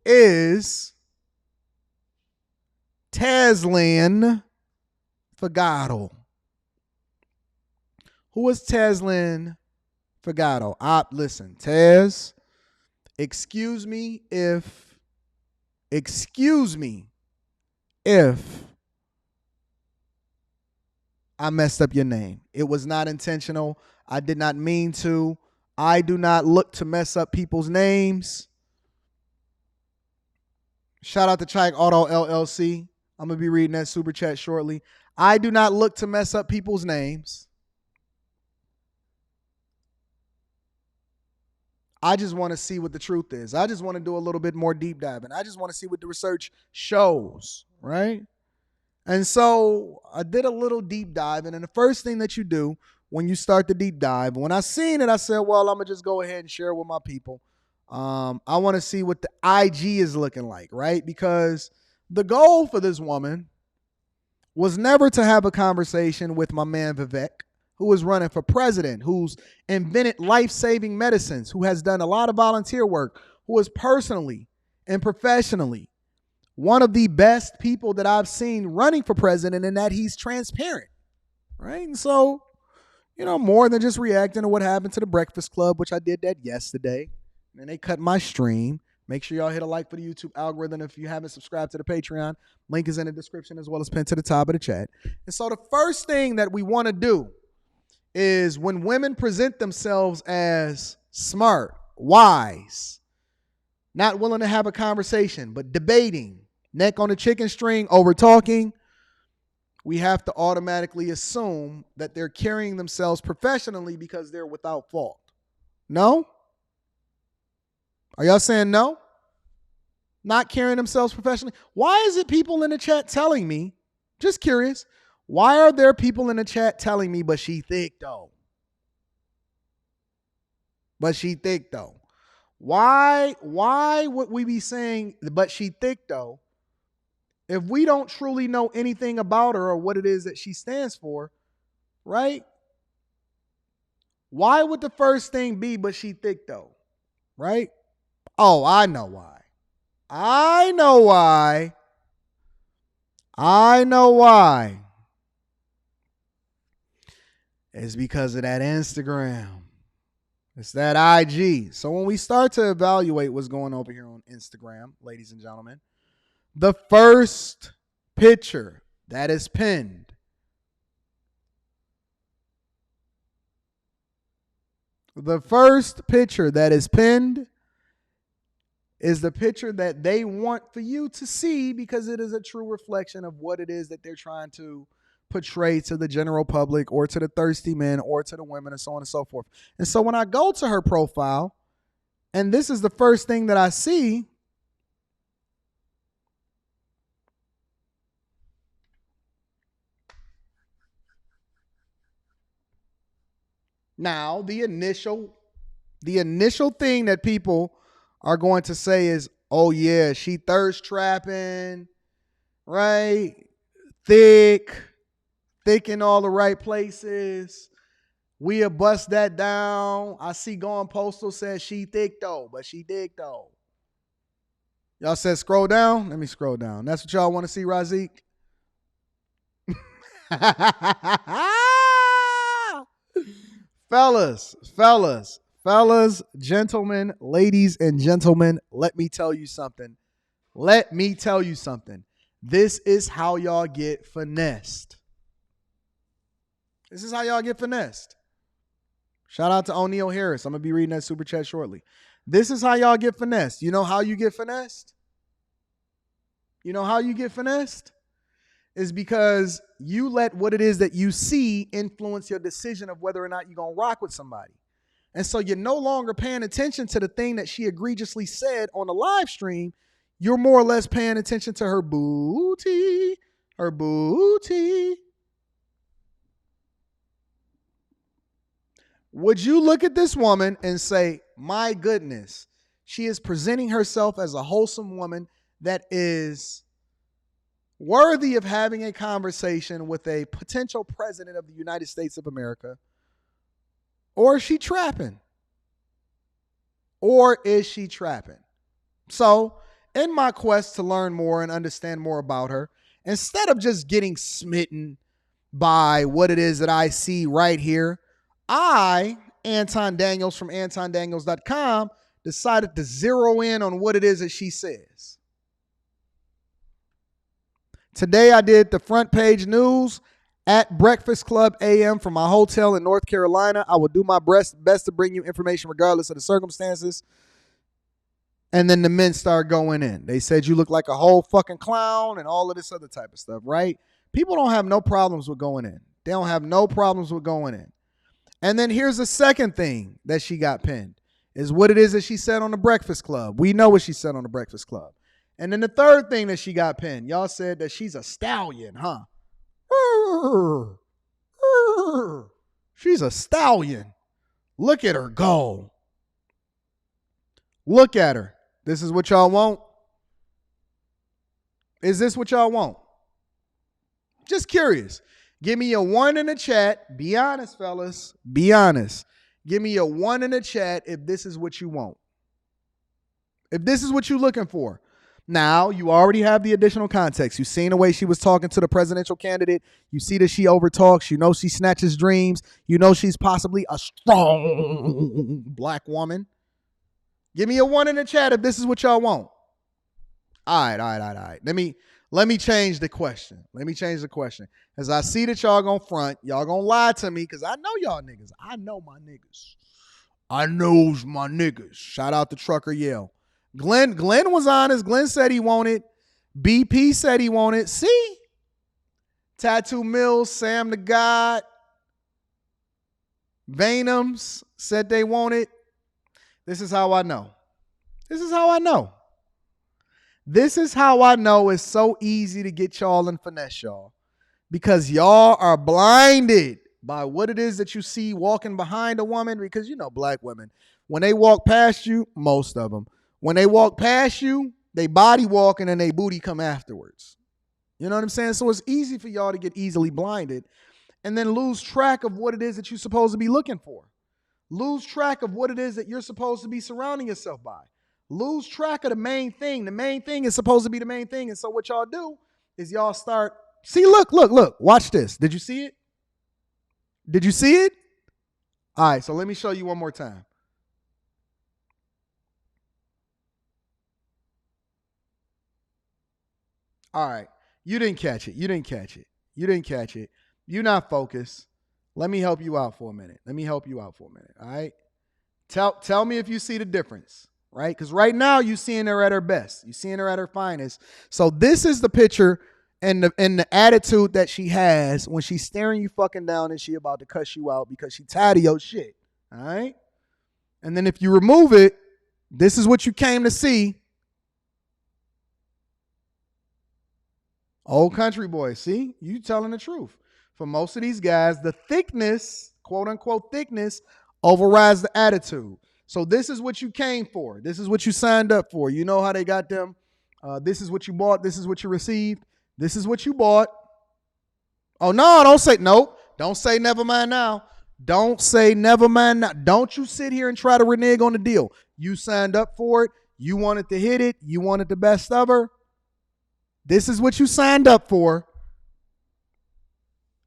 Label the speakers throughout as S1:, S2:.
S1: is Tezlyn Figaro. Who is Tezlyn Figaro? Listen, Tez, excuse me if I messed up your name. It was not intentional. I did not mean to. I do not look to mess up people's names. Shout out to Chike Auto LLC. I'm going to be reading that super chat shortly. I do not look to mess up people's names. I just want to see what the truth is. I just want to do a little bit more deep diving. I just want to see what the research shows, right? And so I did a little deep dive. And the first thing that you do when you start the deep dive, when I seen it, I said, well, I'm going to just go ahead and share it with my people. I want to see what the IG is looking like, right? Because the goal for this woman was never to have a conversation with my man Vivek, who is running for president, who's invented life-saving medicines, who has done a lot of volunteer work, who is personally and professionally one of the best people that I've seen running for president, in that he's transparent, right? And so, more than just reacting to what happened to the Breakfast Club, which I did that yesterday, and they cut my stream. Make sure y'all hit a like for the YouTube algorithm. If you haven't subscribed to the Patreon, link is in the description as well as pinned to the top of the chat. And so the first thing that we want to do is, when women present themselves as smart, wise, not willing to have a conversation, but debating, neck on a chicken string, over talking, we have to automatically assume that they're carrying themselves professionally because they're without fault. No? Are y'all saying no? Not carrying themselves professionally? Why is it people in the chat telling me, just curious, why are there people in the chat telling me, but she thick though? But she thick though. Why would we be saying, but she thick though, if we don't truly know anything about her or what it is that she stands for, right? Why would the first thing be, but she thick though, right? Oh, I know why. I know why. It's because of that Instagram. It's that IG. So when we start to evaluate what's going over here on Instagram, ladies and gentlemen, the first picture that is pinned is the picture that they want for you to see, because it is a true reflection of what it is that they're trying to portray to the general public, or to the thirsty men, or to the women, and so on and so forth. And so when I go to her profile, and this is the first thing that I see, now the initial thing that people are going to say is, oh yeah, she thirst trapping, right? Thick in all the right places. We'll bust that down. I see Gone Postal says she thick though, but she thick though. Y'all said scroll down? Let me scroll down. That's what y'all want to see, Razik? Fellas, gentlemen, ladies and gentlemen, let me tell you something. This is how y'all get finessed. Shout out to O'Neal Harris. I'm going to be reading that super chat shortly. This is how y'all get finessed. You know how you get finessed? Is because you let what it is that you see influence your decision of whether or not you're going to rock with somebody. And so you're no longer paying attention to the thing that she egregiously said on the live stream. You're more or less paying attention to her booty. Would you look at this woman and say, my goodness, she is presenting herself as a wholesome woman that is worthy of having a conversation with a potential president of the United States of America? Or is she trapping? So in my quest to learn more and understand more about her, instead of just getting smitten by what it is that I see right here, I, Anton Daniels from AntonDaniels.com, decided to zero in on what it is that she says. Today I did the front page news at Breakfast Club AM from my hotel in North Carolina. I will do my best to bring you information regardless of the circumstances. And then the men start going in. They said you look like a whole fucking clown and all of this other type of stuff, right? People don't have no problems with going in. They don't have no problems with going in. And then here's the second thing that she got pinned is what it is that she said on the Breakfast Club. We know what she said on the Breakfast Club. And then the third thing that she got pinned, y'all said that she's a stallion, huh? She's a stallion. Look at her go. Look at her. This is what y'all want? Is this what y'all want? Just curious. Give me a 1 in the chat. Be honest, fellas. Be honest. Give me a 1 in the chat if this is what you want. If this is what you're looking for. Now, you already have the additional context. You've seen the way she was talking to the presidential candidate. You see that she overtalks. You know she snatches dreams. You know she's possibly a strong black woman. Give me a 1 in the chat if this is what y'all want. All right. Let me change the question. As I see that y'all gonna front, y'all gonna lie to me because I know y'all niggas. I know my niggas. I knows my niggas. Shout out to Trucker Yell. Glenn was honest. Glenn said he wanted. BP said he wanted. See? Tattoo Mills, Sam the God, Vanums said they wanted. This is how I know. This is how I know it's so easy to get y'all and finesse y'all. Because y'all are blinded by what it is that you see walking behind a woman. Because you know black women, when they walk past you, most of them, when they walk past you, they body walking and they booty come afterwards. You know what I'm saying? So it's easy for y'all to get easily blinded and then lose track of what it is that you're supposed to be looking for. Lose track of what it is that you're supposed to be surrounding yourself by. Lose track of the main thing. The main thing is supposed to be the main thing. And so what y'all do is y'all start, see, look, watch this. Did you see it? Did you see it? All right, so let me show you one more time. All right, you didn't catch it. You're not focused. Let me help you out for a minute. All right. Tell me if you see the difference, right? Because right now you're seeing her at her best. You're seeing her at her finest. So this is the picture and the attitude that she has when she's staring you fucking down and she about to cuss you out because she tired of your shit. All right. And then if you remove it, this is what you came to see. Old country boy. See, you telling the truth. For most of these guys, the thickness, quote unquote thickness, overrides the attitude. So this is what you came for. This is what you signed up for. You know how they got them. This is what you bought. This is what you received. This is what you bought. Oh, no, don't say, nope. Don't say never mind now. Don't say never mind now. Don't you sit here and try to renege on the deal. You signed up for it. You wanted to hit it. You wanted the best of her. This is what you signed up for.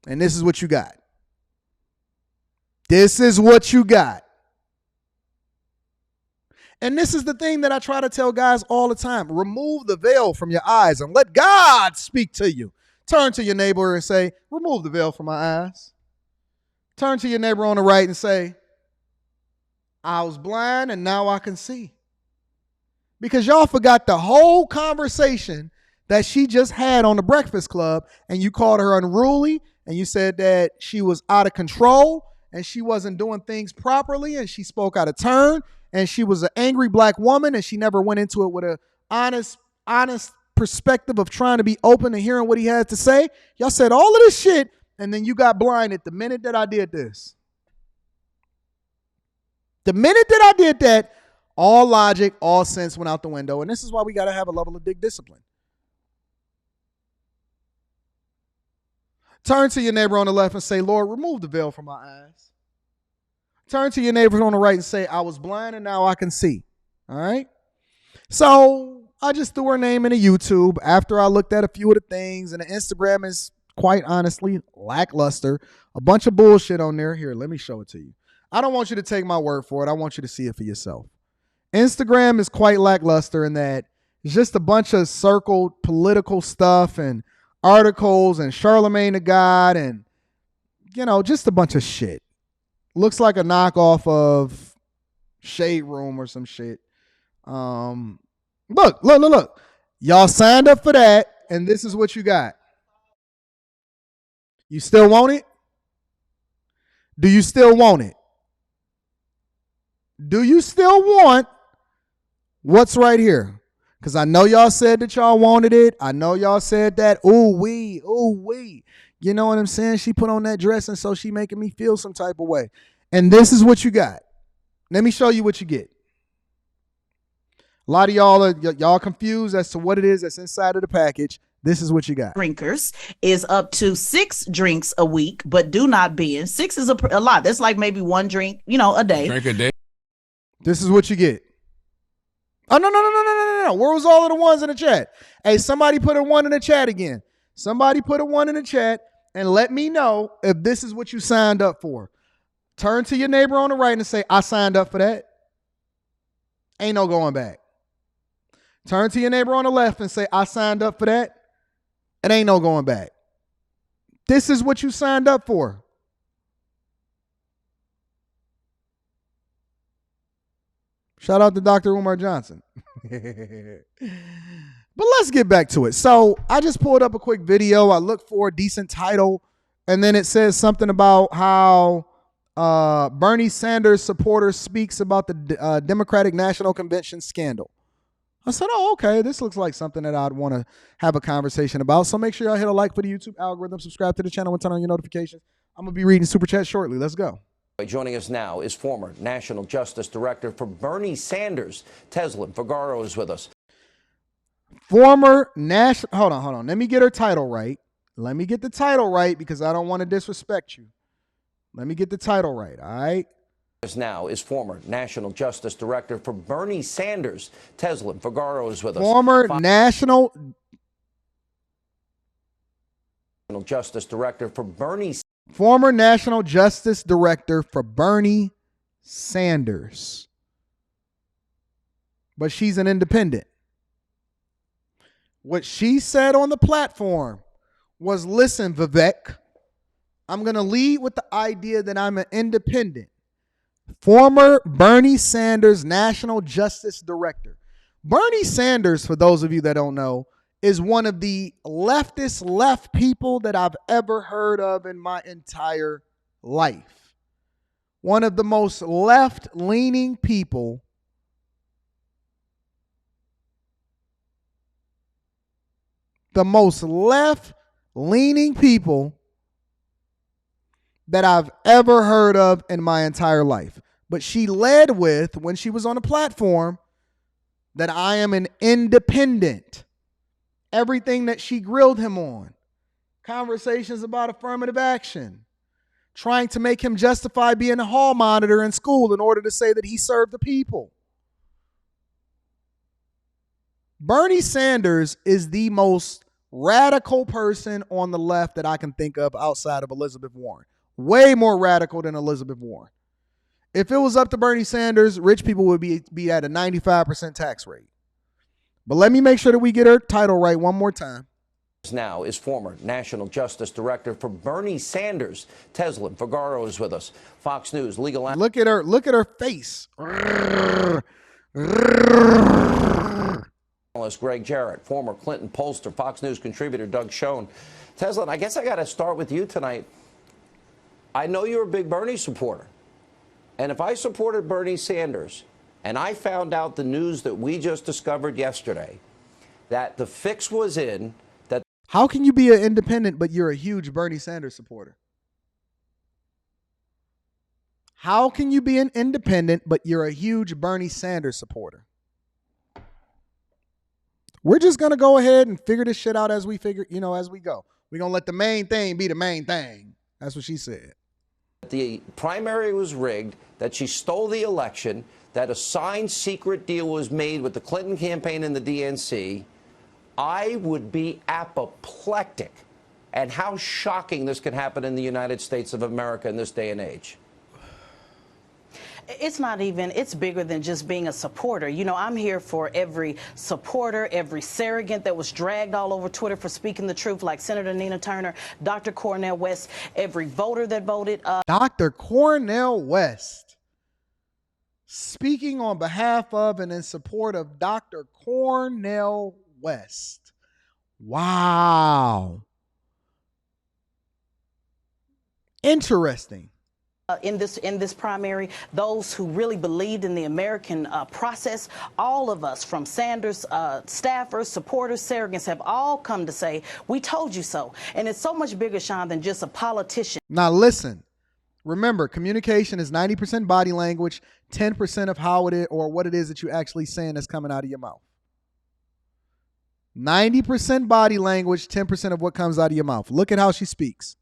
S1: And this is what you got. This is what you got. And this is the thing that I try to tell guys all the time. Remove the veil from your eyes and let God speak to you. Turn to your neighbor and say, remove the veil from my eyes. Turn to your neighbor on the right and say, I was blind and now I can see. Because y'all forgot the whole conversation that she just had on the Breakfast Club, and you called her unruly, and you said that she was out of control and she wasn't doing things properly and she spoke out of turn and she was an angry black woman and she never went into it with a honest perspective of trying to be open and hearing what he had to say. Y'all said all of this shit and then you got blinded the minute that I did this. The minute that I did that, all logic, all sense went out the window. And this is why we got to have a level of dick discipline. Turn to your neighbor on the left and say, Lord, remove the veil from my eyes. Turn to your neighbor on the right and say, I was blind and now I can see. All right. So I just threw her name into YouTube after I looked at a few of the things, and the Instagram is quite honestly lackluster. A bunch of bullshit on there. Here, let me show it to you. I don't want you to take my word for it. I want you to see it for yourself. Instagram is quite lackluster in that it's just a bunch of circled political stuff and articles and Charlemagne the God and, just a bunch of shit. Looks like a knockoff of Shade Room or some shit. Look. Y'all signed up for that, and this is what you got. You still want it? Do you still want it? Do you still want what's right here? Because I know y'all said that y'all wanted it. I know y'all said that, ooh wee. You know what I'm saying? She put on that dress, and so she making me feel some type of way. And this is what you got. Let me show you what you get. A lot of y'all confused as to what it is that's inside of the package. This is what you got.
S2: Drinkers is up to 6 drinks a week, but do not binge. 6 is a lot. That's like maybe 1 drink, a day.
S3: Drink a day.
S1: This is what you get. Oh, no. Where was all of the ones in the chat? Hey, somebody put a 1 in the chat again. Somebody put a 1 in the chat and let me know if this is what you signed up for. Turn to your neighbor on the right and say, I signed up for that. Ain't no going back. Turn to your neighbor on the left and say, I signed up for that. It ain't no going back. This is what you signed up for. Shout out to Dr. Umar Johnson. But let's get back to it. So I just pulled up a quick video. I looked for a decent title, and then it says something about how Bernie Sanders supporter speaks about the Democratic National Convention scandal. I said, oh, okay, this looks like something that I'd want to have a conversation about. So make sure y'all hit a like for the YouTube algorithm, subscribe to the channel, and turn on your notifications. I'm going to be reading Super Chat shortly. Let's go.
S4: Joining us now is former National Justice Director for Bernie Sanders, Tezlyn. Figaro is with us.
S1: Former national, hold on. Let me get her title right. Let me get the title right because I don't want to disrespect you. Let me get the title right, all right?
S4: Now is former National Justice Director for Bernie Sanders, Tezlyn. Figaro is with us.
S1: Former National
S4: Justice Director for Bernie.
S1: Former National Justice Director for Bernie Sanders. But she's an independent. What she said on the platform was, listen, Vivek, I'm going to lead with the idea that I'm an independent. Former Bernie Sanders National Justice Director. Bernie Sanders, for those of you that don't know, is one of the leftist left people that I've ever heard of in my entire life. One of the most left-leaning people that I've ever heard of in my entire life. But she led with, when she was on the platform, that I am an independent. Everything that she grilled him on. Conversations about affirmative action. Trying to make him justify being a hall monitor in school in order to say that he served the people. Bernie Sanders is the most radical person on the left that I can think of outside of Elizabeth Warren. Way more radical than Elizabeth Warren. If it was up to Bernie Sanders, rich people would be at a 95% tax rate. But let me make sure that we get her title right one more time.
S4: Now is former National Justice Director for Bernie Sanders, Tezlyn. Figaro is with us. Fox News legal.
S1: Look at her face.
S4: Analyst Greg Jarrett, former Clinton pollster, Fox News contributor Doug Schoen. Tezlyn, I guess I got to start with you tonight. I know you're a big Bernie supporter. And if I supported Bernie Sanders and I found out the news that we just discovered yesterday, that the fix was in, that...
S1: How can you be an independent but you're a huge Bernie Sanders supporter? How can you be an independent but you're a huge Bernie Sanders supporter? We're just going to go ahead and figure this shit out as we go. We're going to let the main thing be the main thing. That's what she said.
S4: The primary was rigged, that she stole the election, that a signed secret deal was made with the Clinton campaign and the DNC, I would be apoplectic at how shocking this could happen in the United States of America in this day and age.
S3: It's not even, it's bigger than just being a supporter. You know, I'm here for every supporter, every surrogate that was dragged all over Twitter for speaking the truth, like Senator Nina Turner, Dr. Cornel West, every voter that voted.
S1: Dr. Cornel West, speaking on behalf of and in support of Dr. Cornel West. Wow. Interesting.
S3: In this primary, those who really believed in the American process, all of us, from Sanders staffers, supporters, surrogates, have all come to say, we told you so. And it's so much bigger, Sean, than just a politician.
S1: Now listen, remember, communication is 90% body language, 10% of how it is or what it is that you're actually saying that's coming out of your mouth. 90% body language, 10% of what comes out of your mouth. Look at how she speaks.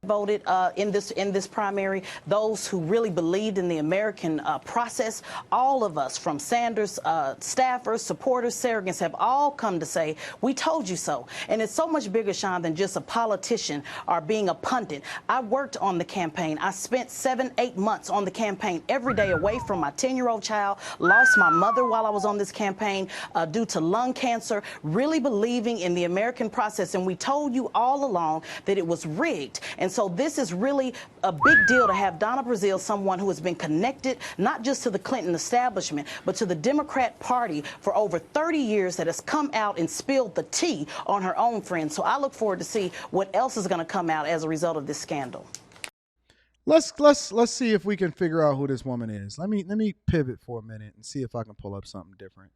S3: Voted in this primary, those who really believed in the American process, all of us, from Sanders staffers, supporters, surrogates, have all come to say, we told you so. And it's so much bigger, Sean, than just a politician or being a pundit. I worked on the campaign. I spent 7-8 months on the campaign every day away from my 10-year-old child, lost my mother while I was on this campaign due to lung cancer, really believing in the American process. And we told you all along that it was rigged. And so this is really a big deal to have Donna Brazile, someone who has been connected not just to the Clinton establishment, but to the Democrat Party for over 30 years, that has come out and spilled the tea on her own friends. So I look forward to see what else is going to come out as a result of this scandal.
S1: Let's see if we can figure out who this woman is. Let me pivot for a minute and see if I can pull up something different.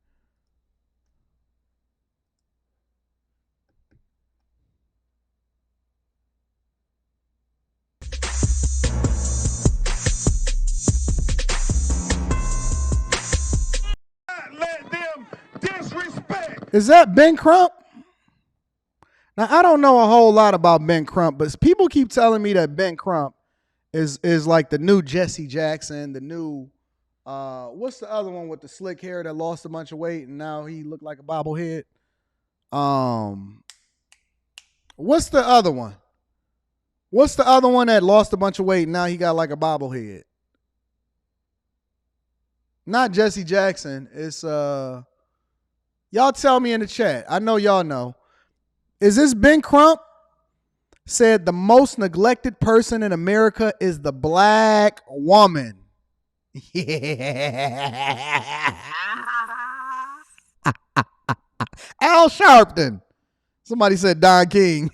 S5: Let them disrespect.
S1: Is that Ben Crump? Now, I don't know a whole lot about Ben Crump, but people keep telling me that Ben Crump is like the new Jesse Jackson, the new, what's the other one with the slick hair that lost a bunch of weight and now he looked like a bobblehead? What's the other one? What's the other one that lost a bunch of weight and now he got like a bobblehead? Not Jesse Jackson. It's y'all tell me in the chat. I know y'all know. Is this Ben Crump? Said the most neglected person in America is the black woman. Yeah. Al Sharpton. Somebody said Don King.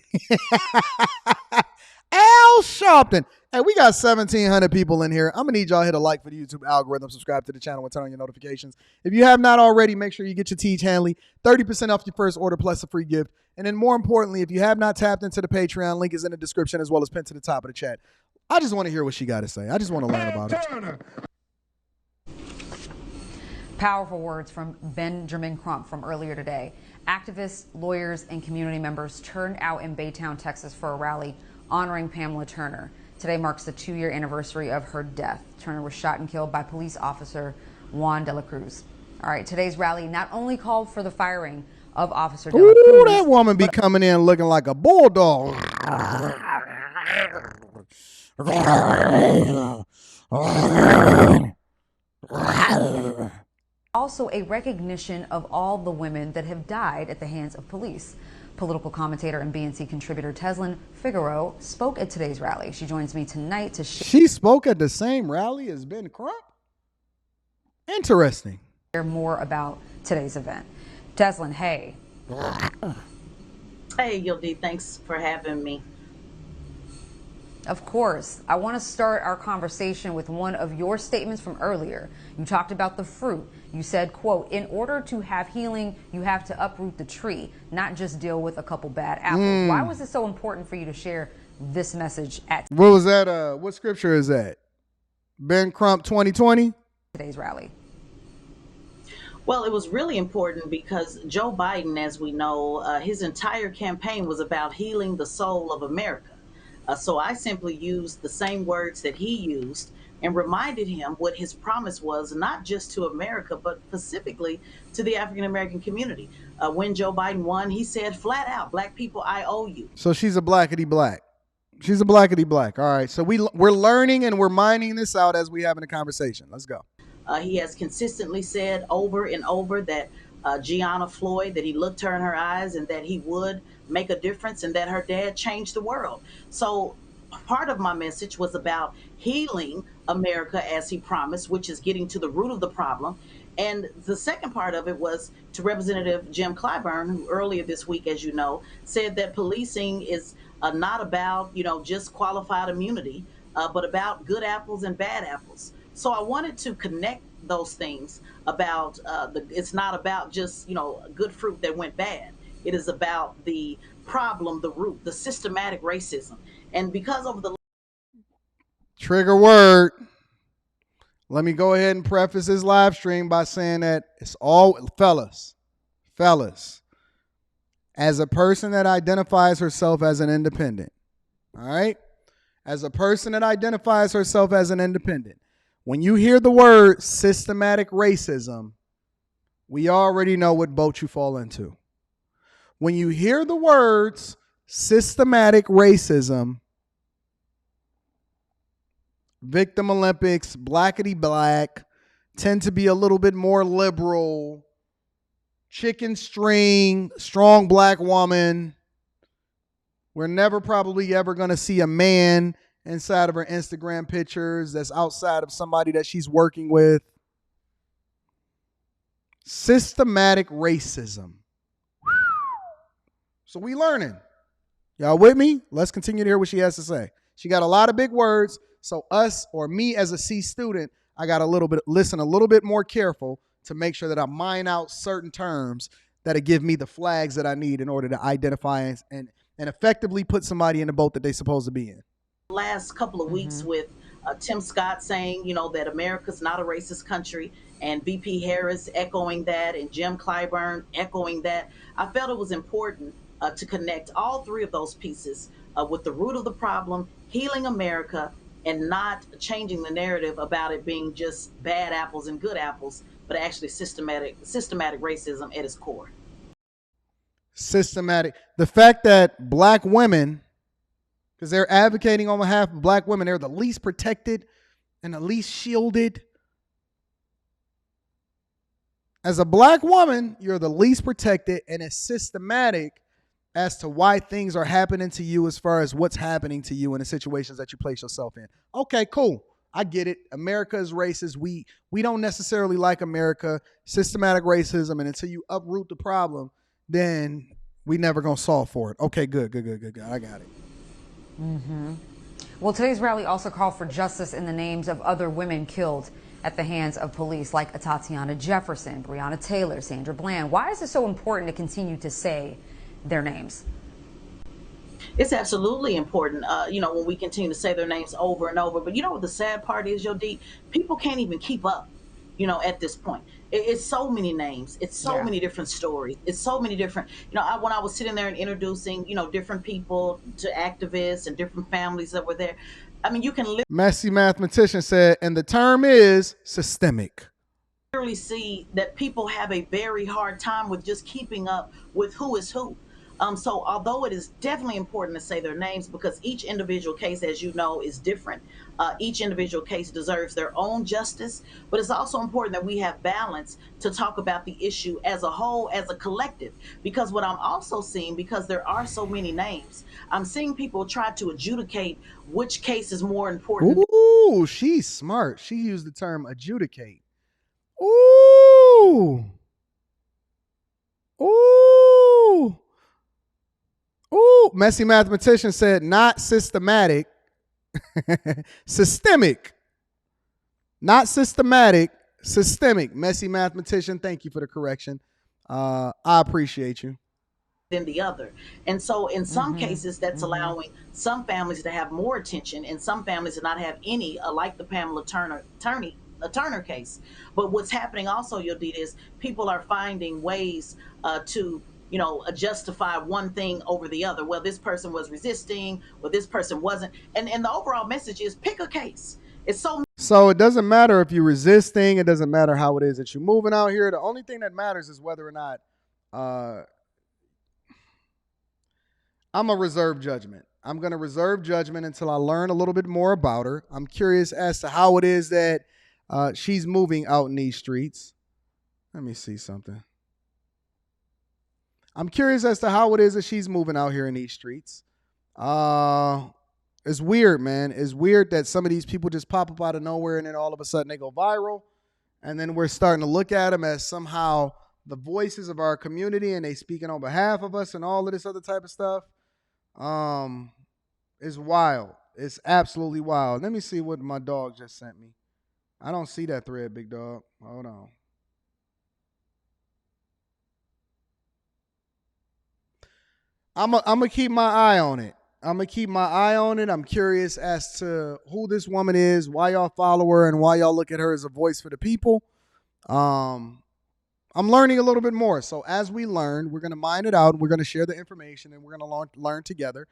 S1: Al Sharpton. Hey, we got 1,700 people in here. I'm going to need y'all to hit a like for the YouTube algorithm, subscribe to the channel, and turn on your notifications. If you have not already, make sure you get your Teach Hanley, 30% off your first order plus a free gift. And then more importantly, if you have not tapped into the Patreon, link is in the description as well as pinned to the top of the chat. I just want to hear what she got to say. I just want to learn about it.
S6: Powerful words from Benjamin Crump from earlier today. Activists, lawyers, and community members turned out in Baytown, Texas for a rally honoring Pamela Turner. Today marks the 2-year anniversary of her death. Turner was shot and killed by police officer Juan de la Cruz. All right, today's rally not only called for the firing of Officer de la Cruz.
S1: Ooh, that woman be coming in looking like a bulldog.
S6: Also a recognition of all the women that have died at the hands of police. Political commentator and BNC contributor Tezlyn Figaro spoke at today's rally. She joins me tonight to
S1: She spoke at the same rally as Ben Crump? Interesting.
S6: Share more about today's event. Tezlyn, hey.
S2: Hey, Yildi, thanks for having me.
S6: Of course. I want to start our conversation with one of your statements from earlier. You talked about the fruit. You said, quote, in order to have healing, you have to uproot the tree, not just deal with a couple bad apples. Why was it so important for you to share this message at
S1: What was that? What scripture is that? Ben Crump 2020?
S6: Today's rally.
S2: Well, it was really important because Joe Biden, as we know, his entire campaign was about healing the soul of America. So I simply used the same words that he used and reminded him what his promise was, not just to America, but specifically to the African American community. When Joe Biden won, he said flat out, Black people, I owe you.
S1: So she's a blackity black. She's a blackity black. All right. So we're learning and we're mining this out as we having a conversation. Let's go.
S2: He has consistently said over and over that Gianna Floyd, that he looked her in her eyes and that he would make a difference and that her dad changed the world. So part of my message was about healing America as he promised, which is getting to the root of the problem. And the second part of it was to Representative Jim Clyburn, who earlier this week, as you know, said that policing is not about, just qualified immunity, but about good apples and bad apples. So I wanted to connect those things about it's not about just, good fruit that went bad. It is about the problem, the root, the systematic racism. And because over the
S1: Trigger word. Let me go ahead and preface this live stream by saying that it's all fellas, as a person that identifies herself as an independent, all right? As a person that identifies herself as an independent, when you hear the word systematic racism, we already know what boat you fall into. When you hear the words systematic racism, Victim Olympics, blackety black, tend to be a little bit more liberal, chicken string, strong black woman. We're never probably ever going to see a man inside of her Instagram pictures that's outside of somebody that she's working with. Systematic racism. So we learning. Y'all with me? Let's continue to hear what she has to say. She got a lot of big words. So us or me as a C student, I got listen a little bit more careful to make sure that I mine out certain terms that'll give me the flags that I need in order to identify and effectively put somebody in the boat that they're supposed to be in.
S2: Last couple of weeks with Tim Scott saying, that America's not a racist country, and VP Harris echoing that, and Jim Clyburn echoing that, I felt it was important to connect all three of those pieces with the root of the problem, healing America, and not changing the narrative about it being just bad apples and good apples, but actually systematic racism at its core.
S1: Systematic. The fact that black women, because they're advocating on behalf of black women, they're the least protected and the least shielded. As a black woman, you're the least protected, and it's systematic as to why things are happening to you as far as what's happening to you in the situations that you place yourself in. Okay, cool. I get it. America is racist. We don't necessarily like America. Systematic racism, and until you uproot the problem, then we never gonna solve for it. Okay, good. I got it.
S6: Mm-hmm. Well, today's rally also called for justice in the names of other women killed at the hands of police, like Tatiana Jefferson, Breonna Taylor, Sandra Bland. Why is it so important to continue to say their names?
S2: It's absolutely important, when we continue to say their names over and over. But you know what the sad part is, Yo D? People can't even keep up, at this point. It's so many names. It's so many different stories. It's so many different, when I was sitting there and introducing, different people to activists and different families that were there. I mean, you can
S1: Messy Mathematician said, and the term is systemic.
S2: Literally see that people have a very hard time with just keeping up with who is who. So although it is definitely important to say their names, because each individual case, as you know, is different. Each individual case deserves their own justice, but it's also important that we have balance to talk about the issue as a whole, as a collective. Because what I'm also seeing, because there are so many names, I'm seeing people try to adjudicate which case is more important.
S1: Ooh, she's smart. She used the term adjudicate. Ooh. Messy Mathematician said not systematic, systemic. Not systematic, systemic. Messy Mathematician, thank you for the correction. I appreciate you.
S2: Than the other. And so in some cases, that's allowing some families to have more attention and some families to not have any, like the Pamela Turner case. But what's happening also, Yodita, is people are finding ways to justify one thing over the other. Well, this person was resisting, well, this person wasn't. And the overall message is pick a case. It's so
S1: So it doesn't matter if you're resisting. It doesn't matter how it is that you're moving out here. The only thing that matters is whether or not I'm a reserve judgment. I'm going to reserve judgment until I learn a little bit more about her. I'm curious as to how it is that she's moving out in these streets. Let me see something. I'm curious as to how it is that she's moving out here in these streets. It's weird, man. It's weird that some of these people just pop up out of nowhere and then all of a sudden they go viral. And then we're starting to look at them as somehow the voices of our community and they speaking on behalf of us and all of this other type of stuff. It's wild. It's absolutely wild. Let me see what my dog just sent me. I don't see that thread, big dog. Hold on. I'm gonna keep my eye on it. I'm curious as to who this woman is, why y'all follow her, and why y'all look at her as a voice for the people. I'm learning a little bit more. So as we learn, we're gonna mine it out. We're gonna share the information, and we're gonna learn together.